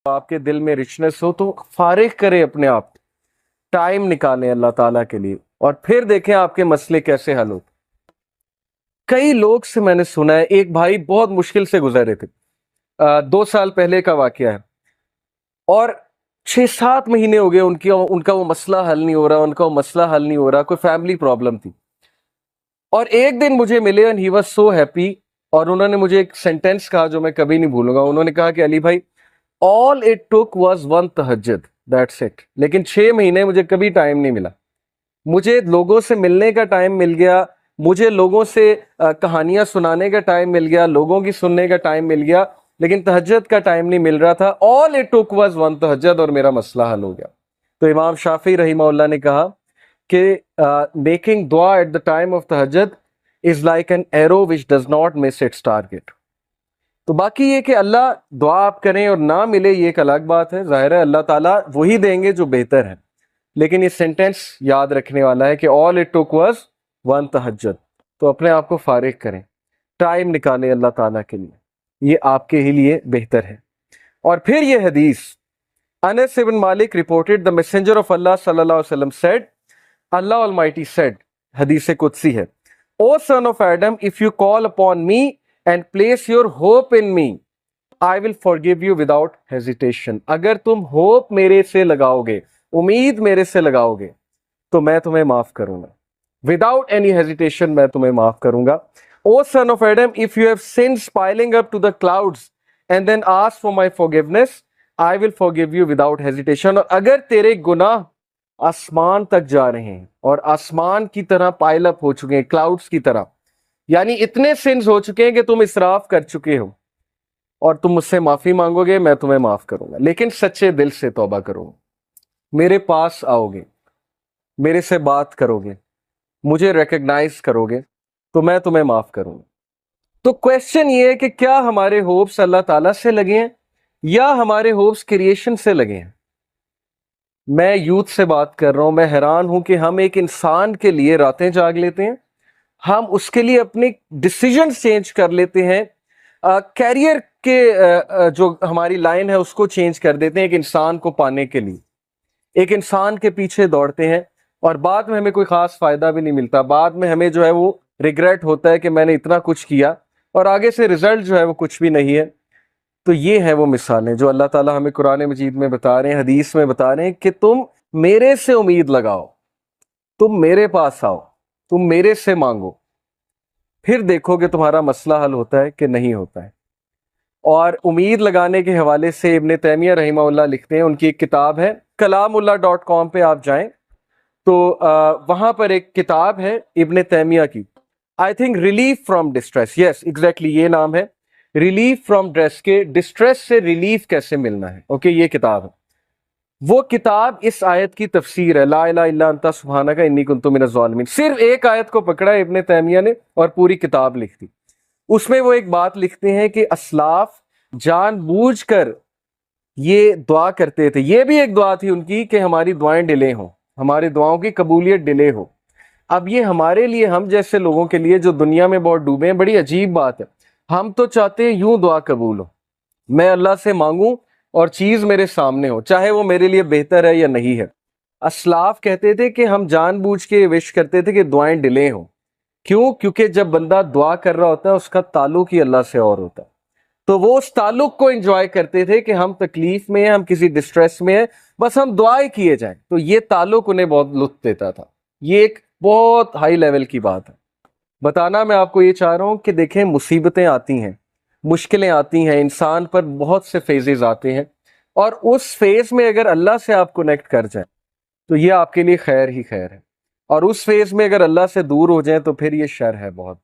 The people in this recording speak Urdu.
آپ کے دل میں رچنس ہو تو فارغ کریں اپنے آپ، ٹائم نکالیں اللہ تعالیٰ کے لیے، اور پھر دیکھیں آپ کے مسئلے کیسے حل ہوتے۔ کئی لوگ سے میں نے سنا ہے، ایک بھائی بہت مشکل سے گزرے تھے، 2 سال پہلے کا واقعہ ہے، اور 6-7 مہینے ہو گئے ان کا وہ مسئلہ حل نہیں ہو رہا، ان کا وہ مسئلہ حل نہیں ہو رہا، کوئی فیملی پرابلم تھی۔ اور ایک دن مجھے ملے and he was so happy، اور انہوں نے مجھے ایک سینٹینس کہا جو میں کبھی نہیں بھولوں گا۔ انہوں نے کہا کہ علی بھائی all it took was one تہجد، that's it۔ لیکن 6 مہینے مجھے کبھی ٹائم نہیں ملا، مجھے لوگوں سے ملنے کا ٹائم مل گیا، مجھے لوگوں سے کہانیاں سنانے کا ٹائم مل گیا، لوگوں کی سننے کا ٹائم مل گیا، لیکن تہجد کا ٹائم نہیں مل رہا تھا۔ all it took was one تہجد، اور میرا مسئلہ حل ہو گیا۔ تو امام شافعی رحمہ اللہ نے کہا کہ میکنگ دعا ایٹ دا ٹائم آف تہجد is like an arrow which does not miss its target. تو باقی یہ کہ اللہ دعا آپ کریں اور نہ ملے یہ ایک الگ بات ہے، ظاہر ہے اللہ تعالیٰ وہی دیں گے جو بہتر ہے، لیکن یہ سینٹینس یاد رکھنے والا ہے کہ all it took was one تہجد۔ تو اپنے آپ کو فارغ کریں، ٹائم نکالیں اللہ تعالیٰ کے لیے، یہ آپ کے ہی لیے بہتر ہے۔ اور پھر یہ حدیث، انس بن مالک reported the messenger of Allah صلی اللہ علیہ وسلم said، Allah Almighty said، حدیث قدسی ہے، O son of Adam, if you call upon me and place your hope in me, I will forgive you without hesitation۔ اگر تم ہوپ میرے سے لگاؤ گے، امید میرے سے لگاؤ گے، تو میں تمہیں معاف کروں گا، without any hesitation میں تمہیں معاف کروں گا۔ O son of Adam, if you have sins piling up to the clouds and then ask for my forgiveness, I will forgive you without hesitation۔ اور اگر تیرے گناہ آسمان تک جا رہے ہیں اور آسمان کی طرح پائل اپ ہو چکے ہیں، کلاؤڈز کی طرح، یعنی اتنے سنز ہو چکے ہیں کہ تم اسراف کر چکے ہو، اور تم مجھ سے معافی مانگو گے، میں تمہیں معاف کروں گا، لیکن سچے دل سے توبہ کرو گے، میرے پاس آؤ گے، میرے سے بات کرو گے، مجھے ریکگنائز کرو گے، تو میں تمہیں معاف کروں گا۔ تو کویسچن یہ ہے کہ کیا ہمارے ہوپس اللہ تعالیٰ سے لگے ہیں یا ہمارے ہوپس کریشن سے لگے ہیں؟ میں یوتھ سے بات کر رہا ہوں، میں حیران ہوں کہ ہم ایک انسان کے لیے راتیں جاگ لیتے ہیں، ہم اس کے لیے اپنے ڈیسیجنز چینج کر لیتے ہیں، کیریئر کے جو ہماری لائن ہے اس کو چینج کر دیتے ہیں ایک انسان کو پانے کے لیے، ایک انسان کے پیچھے دوڑتے ہیں، اور بعد میں ہمیں کوئی خاص فائدہ بھی نہیں ملتا، بعد میں ہمیں جو ہے وہ ریگریٹ ہوتا ہے کہ میں نے اتنا کچھ کیا اور آگے سے رزلٹ جو ہے وہ کچھ بھی نہیں ہے۔ تو یہ ہیں وہ مثالیں جو اللہ تعالیٰ ہمیں قرآن مجید میں بتا رہے ہیں، حدیث میں بتا رہے ہیں کہ تم میرے سے امید لگاؤ، تم میرے پاس آؤ، تم میرے سے مانگو، پھر دیکھو کہ تمہارا مسئلہ حل ہوتا ہے کہ نہیں ہوتا ہے۔ اور امید لگانے کے حوالے سے ابن تیمیہ رحمہ اللہ لکھتے ہیں، ان کی ایک کتاب ہے kalamullah.com پہ آپ جائیں تو وہاں پر ایک کتاب ہے ابن تیمیہ کی، I think relief from distress, yes exactly یہ نام ہے، ریلیف فرام ڈسٹریس سے ریلیف کیسے ملنا ہے، اوکے یہ کتاب ہے۔ وہ کتاب اس آیت کی تفسیر ہے، لا الہ الا انت سبحانک انی کنت من الظالمین، صرف ایک آیت کو پکڑا ہے ابن تیمیہ نے اور پوری کتاب لکھ دی۔ اس میں وہ ایک بات لکھتے ہیں کہ اسلاف جان بوجھ کر یہ دعا کرتے تھے، یہ بھی ایک دعا تھی ان کی کہ ہماری دعائیں ڈیلے ہوں، ہماری دعاؤں کی قبولیت ڈیلے ہو۔ اب یہ ہمارے لیے، ہم جیسے لوگوں کے لیے جو دنیا میں بہت ڈوبے ہیں، بڑی عجیب بات ہے، ہم تو چاہتے ہیں یوں دعا قبول ہو، میں اللہ سے مانگوں اور چیز میرے سامنے ہو، چاہے وہ میرے لیے بہتر ہے یا نہیں ہے۔ اسلاف کہتے تھے کہ ہم جان بوجھ کے وش کرتے تھے کہ دعائیں ڈیلے ہوں، کیوں؟ کیونکہ جب بندہ دعا کر رہا ہوتا ہے اس کا تعلق ہی اللہ سے اور ہوتا ہے، تو وہ اس تعلق کو انجوائے کرتے تھے کہ ہم تکلیف میں ہیں، ہم کسی ڈسٹریس میں ہیں، بس ہم دعائیں کیے جائیں، تو یہ تعلق انہیں بہت لطف دیتا تھا۔ یہ ایک بہت ہائی لیول کی بات ہے۔ بتانا میں آپ کو یہ چاہ رہا ہوں کہ دیکھیں مصیبتیں آتی ہیں، مشکلیں آتی ہیں، انسان پر بہت سے فیزز آتے ہیں، اور اس فیز میں اگر اللہ سے آپ کنیکٹ کر جائیں تو یہ آپ کے لیے خیر ہی خیر ہے، اور اس فیز میں اگر اللہ سے دور ہو جائیں تو پھر یہ شر ہے بہت۔